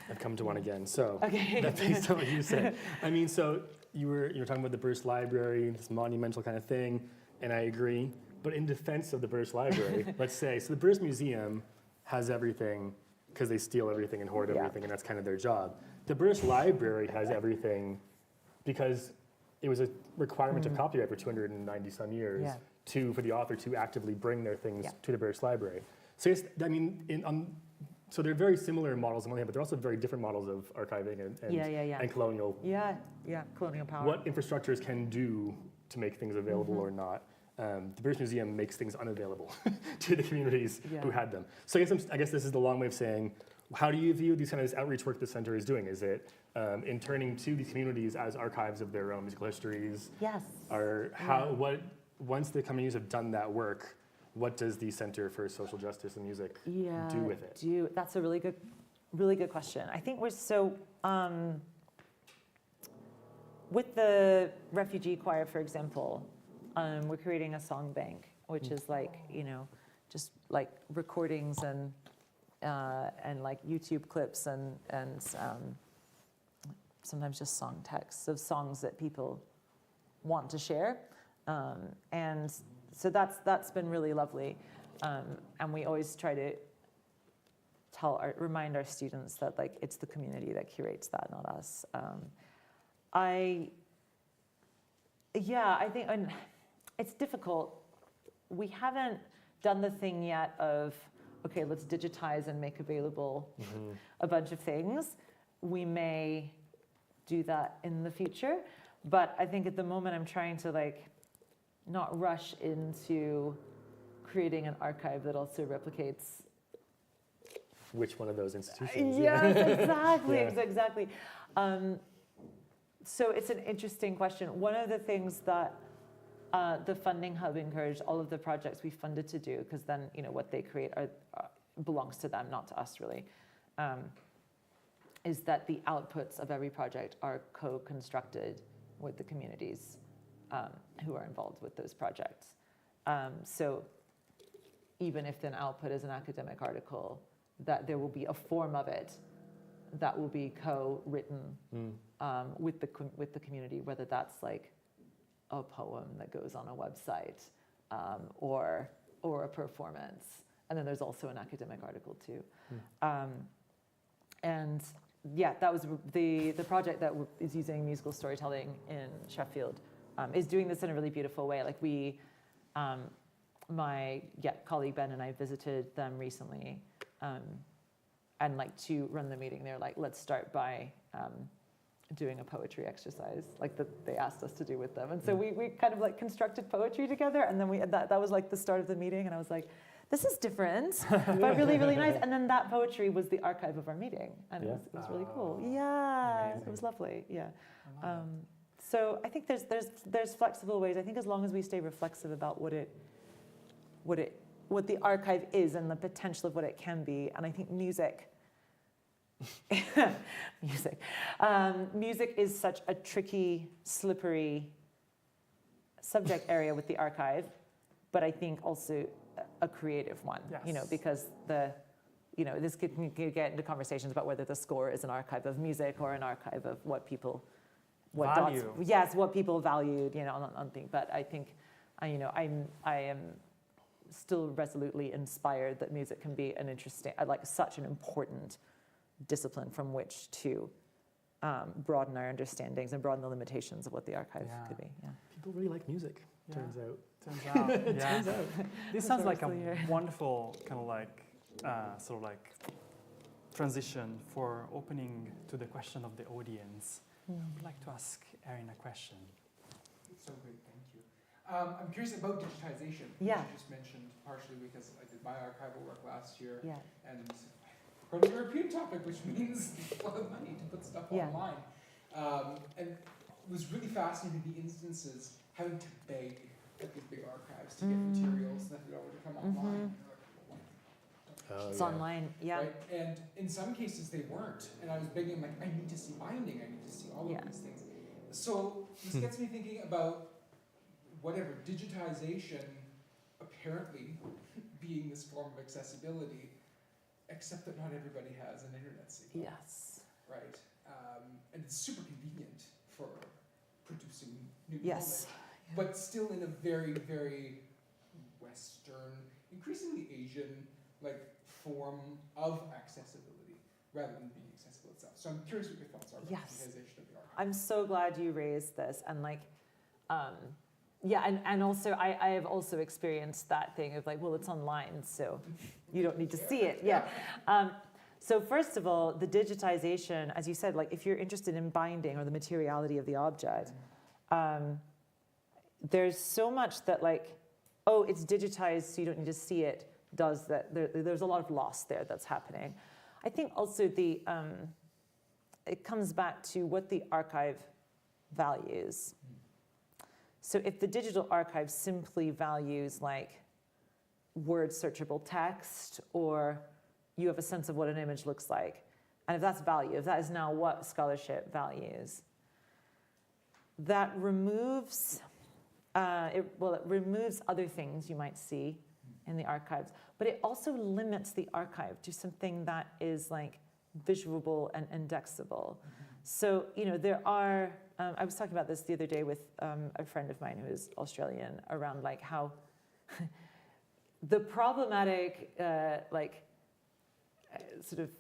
I've come to one again. So based on what you said, I mean, so you were talking about the Burst Library, this monumental kind of thing, and I agree. But in defense of the Burst Library, let's say, so the Burst Museum has everything because they steal everything and hoard everything, and that's kind of their job. The Burst Library has everything because it was a requirement of copyright for 290 some years for the author to actively bring their things to the Burst Library. So yes, I mean, so they're very similar models on one hand, but they're also very different models of archiving and colonial. Colonial power. What infrastructures can do to make things available or not. The British Museum makes things unavailable to the communities who had them. So I guess this is the long way of saying, how do you view these kind of this outreach work the center is doing? Is it in turning to these communities as archives of their own musical histories? Yes. Or once the communities have done that work, what does the Center for Social Justice and Music do with it? That's a really good question. I think we're so, with the refugee choir, for example, we're creating a song bank, which is like, just like recordings and like YouTube clips and sometimes just song texts of songs that people want to share. And so that's been really lovely. And we always try to remind our students that like it's the community that curates that, not us. I think it's difficult. We haven't done the thing yet of, okay, let's digitize and make available a bunch of things. We may do that in the future, but I think at the moment I'm trying to like not rush into creating an archive that also replicates. Which one of those institutions? Yes, exactly. So it's an interesting question. One of the things that the funding hub encouraged all of the projects we funded to do, because then what they create belongs to them, not to us really, is that the outputs of every project are co-constructed with the communities who are involved with those projects. So even if an output is an academic article, that there will be a form of it that will be co-written with the community, whether that's like a poem that goes on a website or a performance. And then there's also an academic article too. And yeah, that was the project that is using musical storytelling in Sheffield is doing this in a really beautiful way. Like my colleague Ben and I visited them recently, and like to run the meeting, they're like, let's start by doing a poetry exercise, like they asked us to do with them. And so we kind of like constructed poetry together, and then that was like the start of the meeting, and I was like, this is different, but really, really nice. And then that poetry was the archive of our meeting, and it was really cool. Yeah, amazing. It was lovely. Yeah. So I think there's flexible ways. I think as long as we stay reflexive about what the archive is and the potential of what it can be, and I think music is such a tricky, slippery subject area with the archive, but I think also a creative one, because this could get into conversations about whether the score is an archive of music or an archive of what people valued, on things. But I think, I am still resolutely inspired that music can be an interesting, like such an important discipline from which to broaden our understandings and broaden the limitations of what the archive Yeah. could be. Yeah. People really like music, Yeah. turns out. Turns out, yeah. Turns out. This sounds like a wonderful kind of like sort of like transition for opening to the question of the audience. I would like to ask Erin a question. So great, thank you. I'm curious about digitization, Yeah. which you just mentioned partially because I did my archival work last year, Yeah. and for a European topic, which means a lot of money to put stuff Yeah. online. And it was really fascinating the instances having to beg at these big archives to get materials that had already come online. Oh, It's yeah. online. Yeah. Right? And in some cases they weren't. And I was begging, like, I need to see binding, I need to see all Yeah. of these things. So this gets me thinking about whatever, digitization apparently being this form of accessibility, except that not everybody has an internet signal, Yes. right? And it's super convenient for producing new Yes. knowledge, but still in a very, very Western, increasingly Asian, like, form of accessibility rather than being accessible itself. So I'm curious what your thoughts are about Yes. digitization of the archive. I'm so glad you raised this, and like, yeah, and also I have also experienced that thing of like, well, it's online, so you don't need to see it. Yeah. So first of all, the digitization, as you said, like if you're interested in binding or the materiality of the object, there's so much that like, oh, it's digitized, so you don't need to see it. Does that? There's a lot of loss there that's happening. I think also it comes back to what the archive values. So if the digital archive simply values like word searchable text, or you have a sense of what an image looks like, and if that's value, if that is now what scholarship values, that removes, it removes other things you might see in the archives, but it also limits the archive to something that is like visuable and indexable. So, you know, there are, I was talking about this the other day with a friend of mine who is Australian, around like how the problematic sort of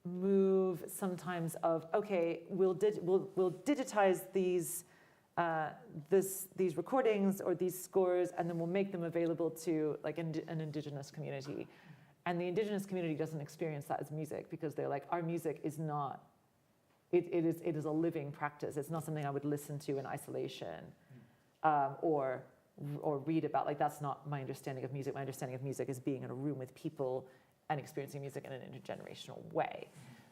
move sometimes of, okay, we'll digitize these these recordings or these scores, and then we'll make them available to like an indigenous community. And the indigenous community doesn't experience that as music, because they're like, our music is not, it is a living practice. It's not something I would listen to in isolation or read about. Like, that's not my understanding of music. My understanding of music is being in a room with people and experiencing music in an intergenerational way.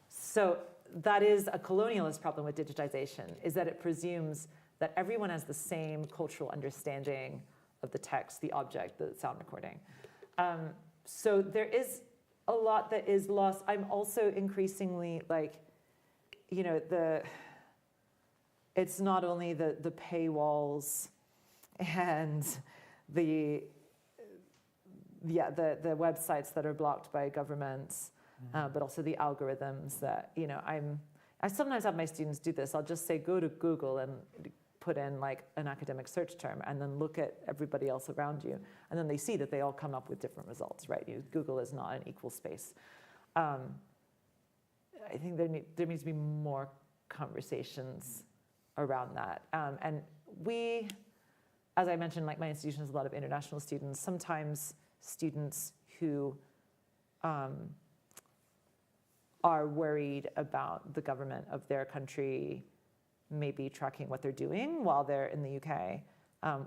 So that is a colonialist problem with digitization, is that it presumes that everyone has the same cultural understanding of the text, the object, the sound recording. So there is a lot that is lost. I'm also increasingly like, you know, it's not only the paywalls and the websites that are blocked by governments, but also the algorithms that, you know, I sometimes have my students do this. I'll just say, go to Google and put in like an academic search term, and then look at everybody else around you. And then they see that they all come up with different results, right? Google is not an equal space. I think there needs to be more conversations around that. And we, as I mentioned, like my institution has a lot of international students. Sometimes students who are worried about the government of their country maybe tracking what they're doing while they're in the UK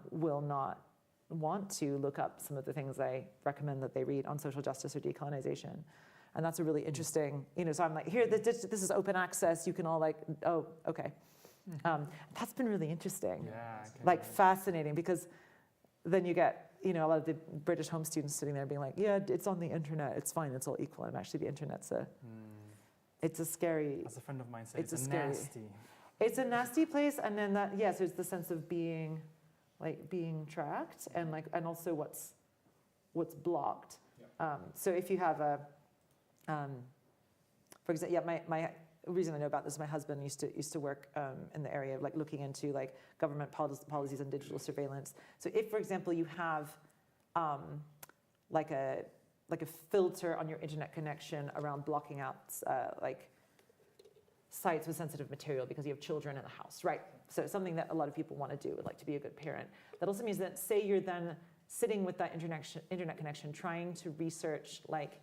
will not want to look up some of the things I recommend that they read on social justice or decolonization. And that's a really interesting, you know, so I'm like, here, this is open access. You can all like, oh, okay. That's been really interesting. Yeah, like fascinating, because then you get, you know, a lot of the British home students sitting there being like, yeah, it's on the internet. It's fine. It's all equal. And actually the internet's it's a scary. As a friend of mine said, it's scary. nasty. It's a nasty place, and then that, yes, there's the sense of being tracked, and like, and also what's blocked. Yeah. So if you have a, for example, yeah, my reason I know about this, my husband used to work in the area of like looking into like government policies on digital surveillance. So if, for example, you have like a filter on your internet connection around blocking out sites with sensitive material because you have children in the house, right? So it's something that a lot of people want to do, would like to be a good parent. That also means that, say you're then sitting with that internet connection, trying to research like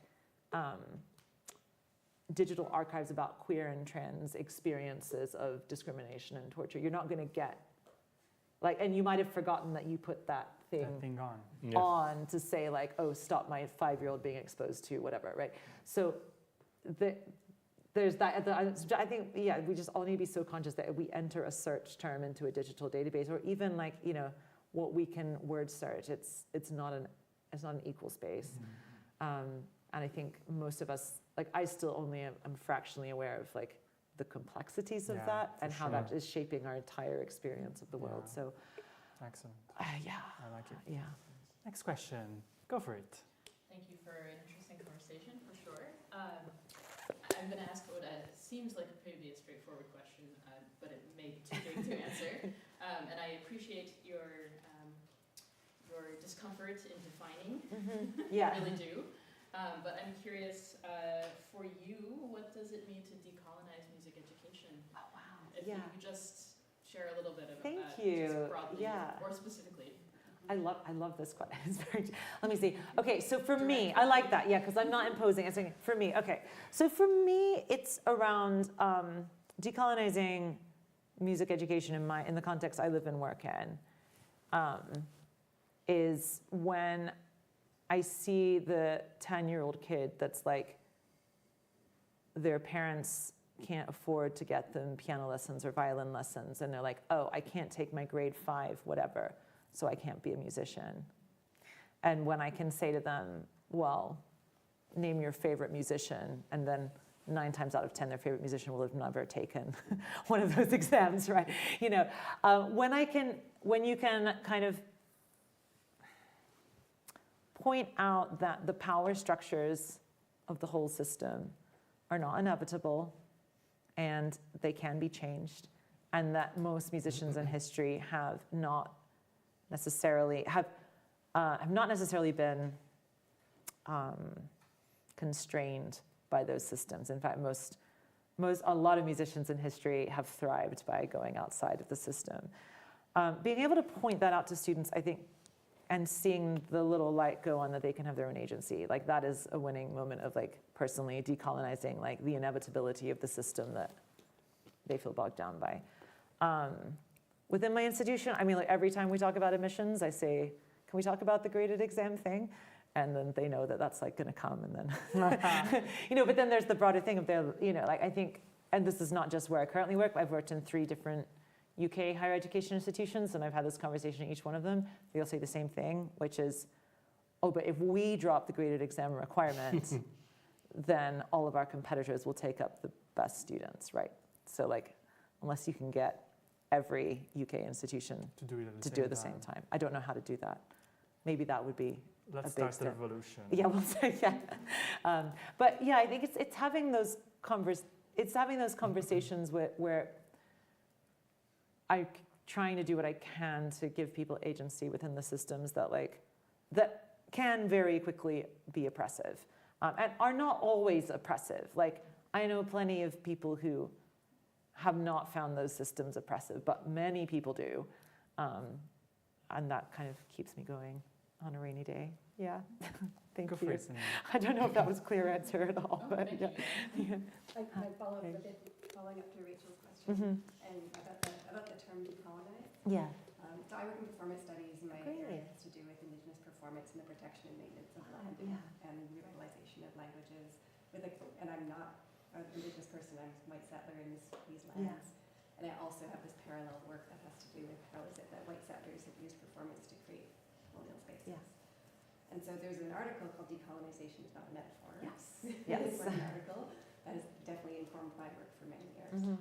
digital archives about queer and trans experiences of discrimination and torture. You're not going to get, like, and you might have forgotten that you put that thing Yeah. on to say like, oh, stop my 5-year-old being exposed to whatever, right? So there's that. I think, yeah, we just all need to be so conscious that if we enter a search term into a digital database, or even like, you know, what we can word search, it's not an equal space. And I think most of us, like I still only am fractionally aware of like the complexities of that and how that is shaping our entire experience of the world. So, excellent. Yeah. I like it. Yeah. Next question. Go for it. Thank you for an interesting conversation, for sure. I'm going to ask what seems like maybe a straightforward question, but it may be too big to answer. And I appreciate your discomfort in defining. Yeah. I really do. But I'm curious, for you, what does it mean to decolonize music education? Oh, wow. If you could just share a little bit of Thank just you. broadly Yeah. or specifically. I love this question. It's very, let me see. Okay, so for me, I like that, yeah, because I'm not imposing. I'm saying for me, okay. So for me, it's around decolonizing music education in the context I live and work in, is when I see the 10-year-old kid that's like, their parents can't afford to get them piano lessons or violin lessons, and they're like, oh, I can't take my grade 5 whatever, so I can't be a musician. And when I can say to them, well, name your favorite musician, and then 9 times out of 10 their favorite musician will have never taken one of those exams, right? You know, when you can kind of point out that the power structures of the whole system are not inevitable and they can be changed, and that most musicians in history have not necessarily been constrained by those systems. In fact, a lot of musicians in history have thrived by going outside of the system. Being able to point that out to students, I think, and seeing the little light go on that they can have their own agency, like that is a winning moment of like personally decolonizing like the inevitability of the system that they feel bogged down by. Within my institution, I mean, like every time we talk about admissions, I say, can we talk about the graded exam thing? And then they know that that's like gonna come, and then, you know, but then there's the broader thing of their, you know, like I think, and this is not just where I currently work, I've worked in 3 different UK higher education institutions, and I've had this conversation in each one of them. They'll say the same thing, which is, oh, but if we drop the graded exam requirement, then all of our competitors will take up the best students, right? So like, unless you can get every UK institution To do it at the same time. I don't know how to do that. Maybe that would be Let's a big start the step. revolution. Yeah, we'll say, yeah. But yeah, I think it's having those conversations where I'm trying to do what I can to give people agency within the systems that can very quickly be oppressive, and are not always oppressive. Like, I know plenty of people who have not found those systems oppressive, but many people do, and that kind of keeps me going on a rainy day. Yeah, thank Go you. for it, Sunil. I don't know if that was a clear answer at all, Oh, but thank yeah. you. Yeah. I follow up a bit, following up to Rachel's question and about the term decolonize. Yeah. So I work in performance studies, and my area Great. has to do with Indigenous performance and the protection and maintenance of land and revitalization of languages. And I'm not an Indigenous person, I'm a white settler in these lands. And I also have this parallel work that has to do with how is it that white settlers have used performance to create colonial spaces. Yes. And so there's an article called Decolonization is Not a Metaphor. Yes. It's Yes. an article that has definitely informed my work for many years.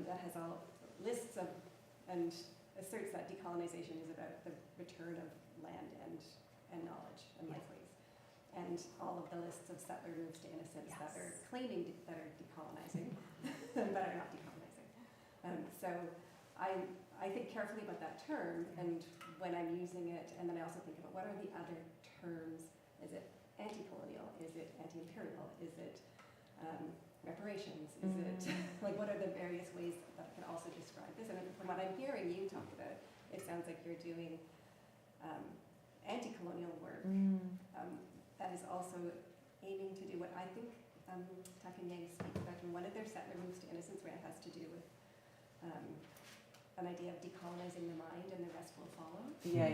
That has all lists of, and asserts that decolonization is about the return of land and knowledge and lifeways. And all of the lists of settler moves to innocence that are claiming that are decolonizing, but are not decolonizing. So I think carefully about that term, and when I'm using it, and then I also think about what are the other terms. Is it anti-colonial? Is it anti-imperial? Is it, reparations? Is it, like, what are the various ways that can also describe this? And from what I'm hearing you talk about, it sounds like you're doing anti-colonial work that is also aiming to do what I think Tuck and Yang speak about in one of their settler moves to innocence, where it has to do with an idea of decolonizing the mind and the rest will follow. Yeah.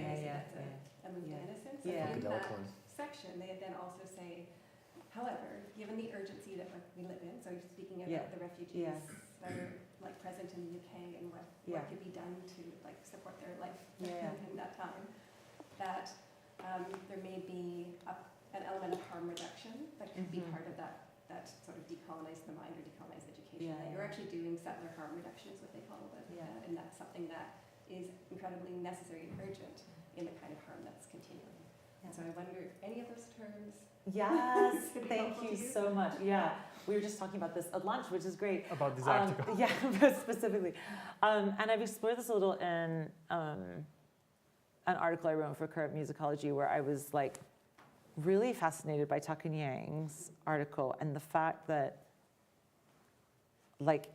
A move to innocence. Yeah. And in Psychedelic that one. section, they then also say, however, given the urgency that we live in, so you're speaking about the refugees that are like present in the UK and what could be done to like support their life in that time, that there may be an element of harm reduction that could be part of that sort of decolonize the mind or decolonize education. That you're actually doing settler harm reduction is what they call it, and that's something that is incredibly necessary and urgent in the kind of harm that's continuing. And so I wonder, any of those terms? Yes, could be thank helpful you to so much. Yeah, we were just talking about this at lunch, which is great. About this article. Yeah, specifically. And I've explored this a little in an article I wrote for Current Musicology, where I was like really fascinated by Tuck and Yang's article and the fact that like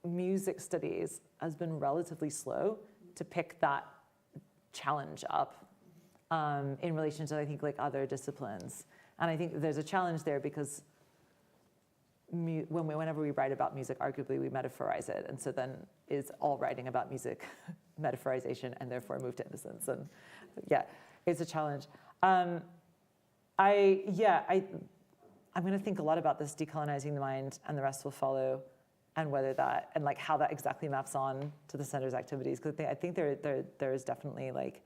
music studies has been relatively slow to pick that challenge up in relation to, I think, like other disciplines. And I think there's a challenge there because whenever we write about music, arguably we metaphorize it. And so then is all writing about music metaphorization and therefore move to innocence. And yeah, it's a challenge. I'm going to think a lot about this decolonizing the mind and the rest will follow, and whether that, and like how that exactly maps on to the center's activities. Because I think there is definitely like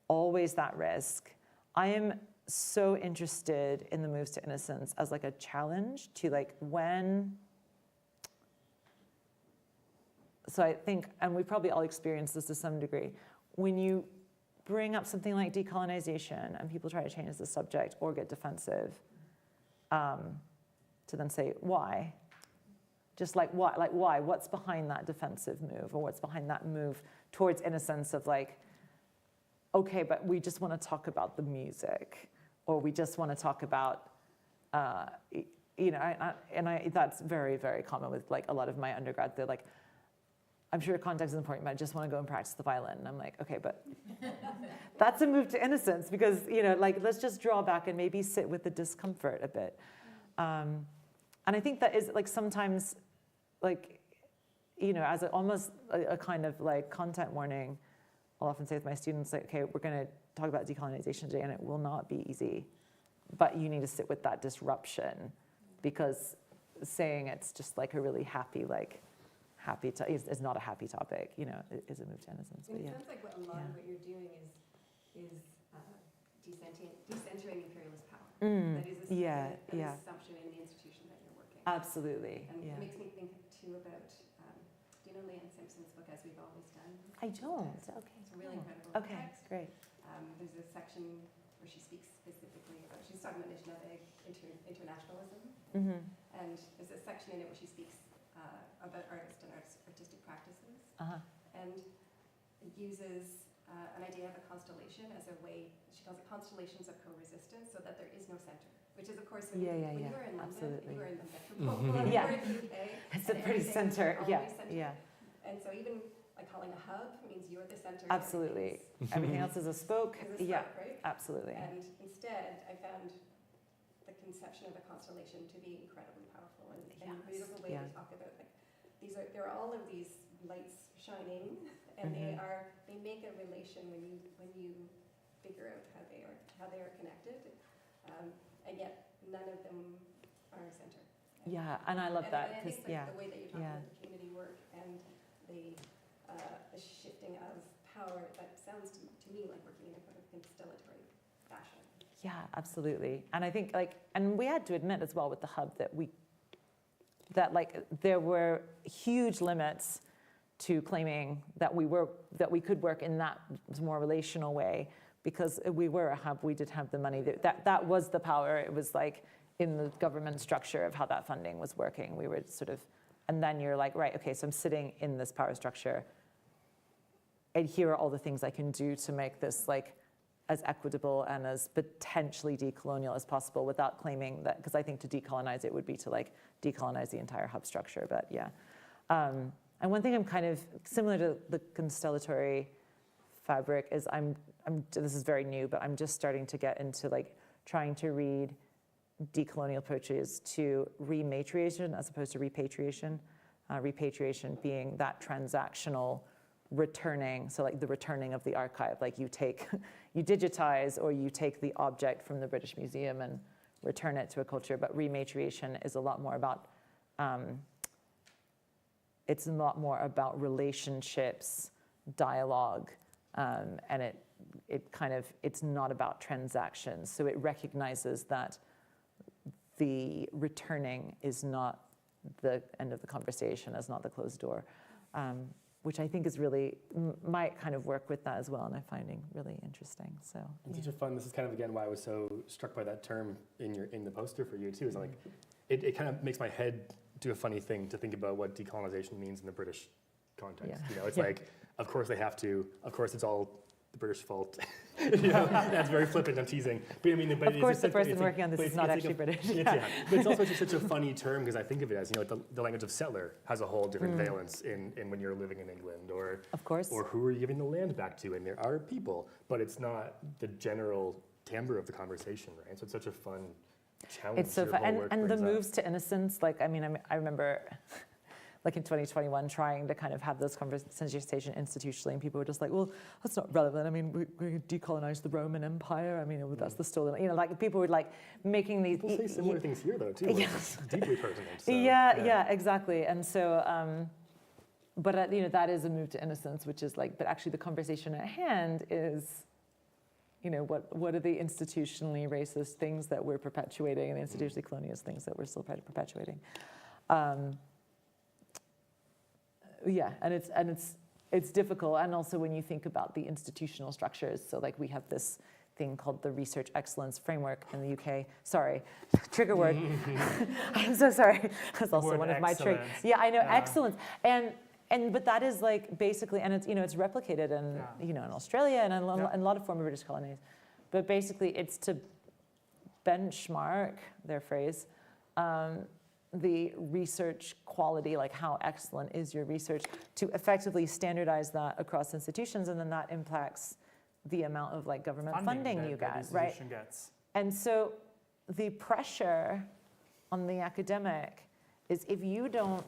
always that risk. I am so interested in the moves to innocence as like a challenge to like so I think, and we probably all experience this to some degree, when you bring up something like decolonization and people try to change the subject or get defensive, to then say, why? Just like why? Like why? What's behind that defensive move, or what's behind that move towards innocence of like, okay, but we just want to talk about the music, or we just want to talk about, that's very, very common with like a lot of my undergrad. They're like, I'm sure context is important, but I just want to go and practice the violin. And I'm like, okay, but that's a move to innocence because, like, let's just draw back and maybe sit with the discomfort a bit. And I think that is like sometimes like, as almost a kind of like content warning, I'll often say with my students, like, okay, we're going to talk about decolonization today and it will not be easy, but you need to sit with that disruption because saying it's just like a really happy, is not a happy topic, is a move to innocence. It sounds like a lot of what you're doing is decentering imperialist power. That is an assumption in the institution that you're working. Absolutely. And it makes me think too about, do you know Leanne Simpson's book, As We've Always Done? I don't. Okay. It's a really incredible Okay, text. great. There's a section where she speaks specifically about, she's talking about internationalism. And there's a section in it where she speaks about artists and artistic practices. And it uses an idea of a constellation as a way, she calls it constellations of co-resistance, so that there is no center. Which is, of course, when you were in London, absolutely. you were in the metropole, you were in the UK. It's a pretty center, And so even like calling a hub means you're the center. Absolutely. Everything else is a spoke. Right? Absolutely. And instead, I found the conception of a constellation to be incredibly powerful and a beautiful way to talk about like there are all of these lights shining, and they make a relation when you figure out how they are connected, and yet none of them are centered. Yeah, and I love that because the way that you talk about the community work and the shifting of power, that sounds to me like working in a kind of constellatory fashion. Yeah, absolutely. And I think and we had to admit as well with the hub that there were huge limits to claiming that we could work in that more relational way, because we were a hub, we did have the money, that was the power. It was like in the government structure of how that funding was working. We were sort of, and then you're like, right, okay, so I'm sitting in this power structure, and here are all the things I can do to make this like as equitable and as potentially decolonial as possible without claiming that, because I think to decolonize it would be to like decolonize the entire hub structure, but yeah. And one thing I'm kind of similar to the constellatory fabric is this is very new, but I'm just starting to get into like trying to read decolonial approaches to rematriation as opposed to repatriation. Repatriation being that transactional returning, so like the returning of the archive, like you digitize or you take the object from the British Museum and return it to a culture, but rematriation is a lot more about, it's a lot more about relationships, dialogue, and it's not about transactions. So it recognizes that the returning is not the end of the conversation, is not the closed door, which I think is really, might kind of work with that as well, and I'm finding really interesting, so. It's such a fun, this is kind of again why I was so struck by that term in the poster for you too, is like, it kind of makes my head do a funny thing to think about what decolonization means in the British context. Yeah. You know, it's like, of course they have to, of course it's all the British fault. You know, that's very flippant, I'm teasing. But I mean, of course the person working on this is not actually British. Yeah. But it's also just such a funny term because I think of it as, you know, the language of settler has a whole different valence in when you're living in England, or of course, or who are you giving the land back to, and there are people, but it's not the general timbre of the conversation, right? So it's such a fun challenge. It's so fun, and the moves to innocence, like, I mean, I remember like in 2021 trying to kind of have those conversations institutionally, and people were just like, well, that's not relevant. I mean, we decolonized the Roman Empire. I mean, that's the stolen, you know, like people were like making these. People say similar things here though too, which is deeply pertinent. So, yeah, exactly. And so, but you know, that is a move to innocence, which is like, but actually the conversation at hand is, you know, what are the institutionally racist things that we're perpetuating and the institutionally colonialist things that we're still perpetuating. Yeah, and it's difficult, and also when you think about the institutional structures. So like we have this thing called the Research Excellence Framework in the UK. Sorry, trigger word. I'm so sorry. That's also one of my triggers. Yeah, I know, excellence. But that is like basically, and it's, you know, it's replicated in you know, in Australia and in a lot of former British colonies. But basically, it's to benchmark, their phrase, the research quality, like how excellent is your research, to effectively standardize that across institutions, and then that impacts the amount of like government funding you get, right? And so the pressure on the academic is, if you don't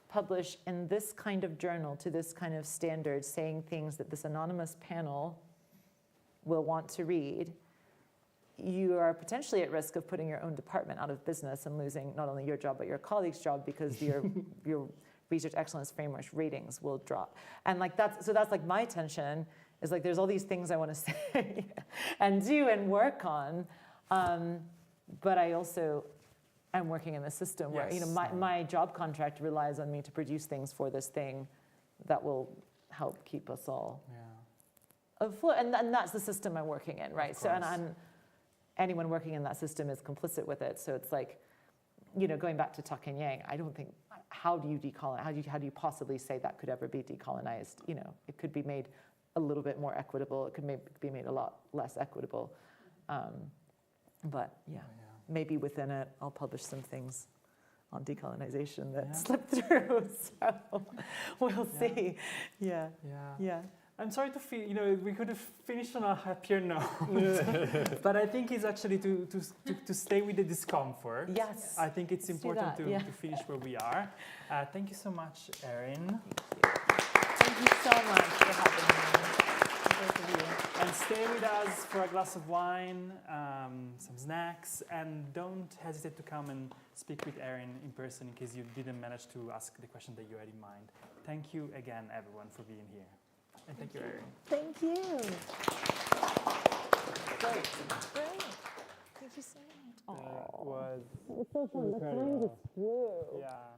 publish in this kind of journal to this kind of standard, saying things that this anonymous panel will want to read, you are potentially at risk of putting your own department out of business and losing not only your job, but your colleague's job, because your research excellence framework's ratings will drop. And like that's like my tension is like, there's all these things I want to say and do and work on, but I also am working in the system where, you know, my job contract relies on me to produce things for this thing that will help keep us all afloat. And that's the system I'm working in, right? So, and anyone working in that system is complicit with it. So it's like, you know, going back to Tuck and Yang, I don't think, how do you decolonize? How do you possibly say that could ever be decolonized? You know, it could be made a little bit more equitable. It could be made a lot less equitable. But maybe within it, I'll publish some things on decolonization that slip through. So we'll see. Yeah. I'm sorry to feel, you know, we could have finished on a happier note, but I think it's actually to stay with the discomfort. Yes. I think it's important to finish where we are. Thank you so much, Erin. Thank you so much for having me. Both of you. And stay with us for a glass of wine, some snacks, and don't hesitate to come and speak with Erin in person in case you didn't manage to ask the question that you had in mind. Thank you again, everyone, for being here. And thank you, Erin. Thank you. Great. Thank you so much. That was incredible. Yeah.